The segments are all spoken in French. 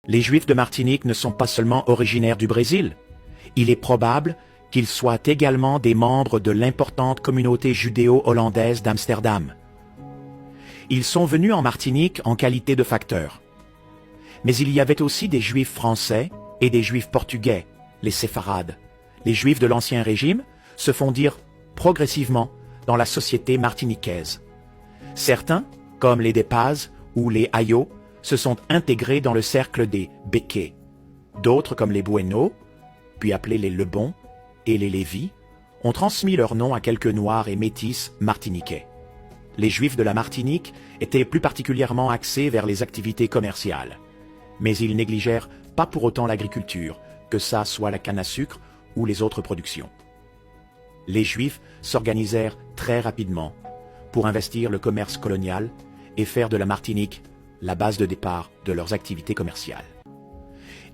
Les Juifs de Martinique ne sont pas seulement originaires du Brésil. Il est probable qu'ils soient également des membres de l'importante communauté judéo-hollandaise d'Amsterdam. Ils sont venus en Martinique en qualité de facteurs. Mais il y avait aussi des Juifs français et des Juifs portugais, les séfarades. Les Juifs de l'Ancien Régime se font dire progressivement dans la société martiniquaise. Certains, comme les Depaz ou les Ayot, se sont intégrés dans le cercle des Békés. D'autres, comme les Bueno, puis appelés les Lebon, et les Lévis, ont transmis leur nom à quelques Noirs et Métis martiniquais. Les Juifs de la Martinique étaient plus particulièrement axés vers les activités commerciales. Mais ils négligèrent pas pour autant l'agriculture, que ça soit la canne à sucre ou les autres productions. Les Juifs s'organisèrent très rapidement pour investir le commerce colonial et faire de la Martinique la base de départ de leurs activités commerciales.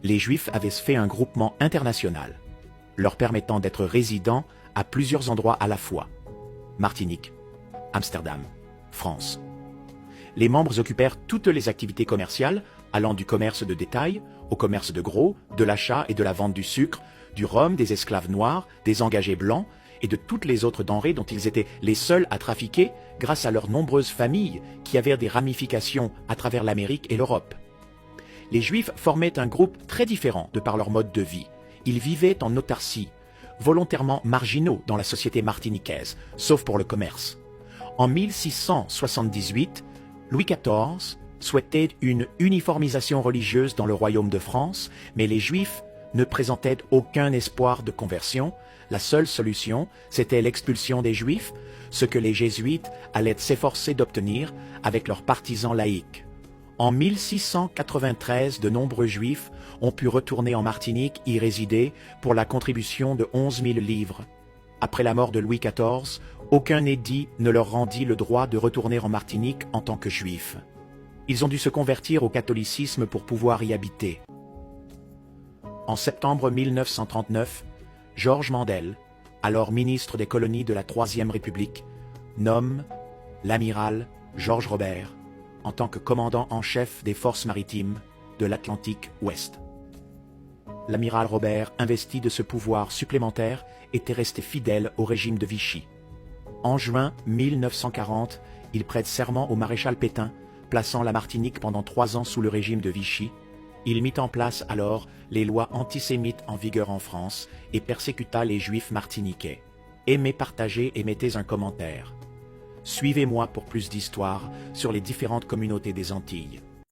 Les Juifs avaient fait un groupement international, leur permettant d'être résidents à plusieurs endroits à la fois: Martinique, Amsterdam, France. Les membres occupèrent toutes les activités commerciales, allant du commerce de détail au commerce de gros, de l'achat et de la vente du sucre, du rhum, des esclaves noirs, des engagés blancs et de toutes les autres denrées dont ils étaient les seuls à trafiquer grâce à leurs nombreuses familles qui avaient des ramifications à travers l'Amérique et l'Europe. Les Juifs formaient un groupe très différent de par leur mode de vie. Ils vivaient en autarcie, volontairement marginaux dans la société martiniquaise, sauf pour le commerce. En 1678, Louis XIV souhaitait une uniformisation religieuse dans le royaume de France, mais les Juifs ne présentaient aucun espoir de conversion. La seule solution, c'était l'expulsion des Juifs, ce que les Jésuites allaient s'efforcer d'obtenir avec leurs partisans laïcs. En 1693, de nombreux Juifs ont pu retourner en Martinique y résider pour la contribution de 11 000 livres. Après la mort de Louis XIV, aucun édit ne leur rendit le droit de retourner en Martinique en tant que Juifs. Ils ont dû se convertir au catholicisme pour pouvoir y habiter. En septembre 1939, Georges Mandel, alors ministre des colonies de la Troisième République, nomme l'amiral Georges Robert en tant que commandant en chef des forces maritimes de l'Atlantique Ouest. L'amiral Robert, investi de ce pouvoir supplémentaire, était resté fidèle au régime de Vichy. En juin 1940, il prête serment au maréchal Pétain, plaçant la Martinique pendant 3 ans sous le régime de Vichy. Il mit en place alors les lois antisémites en vigueur en France et persécuta les Juifs martiniquais. Aimez, partagez et mettez un commentaire. Suivez-moi pour plus d'histoires sur les différentes communautés des Antilles.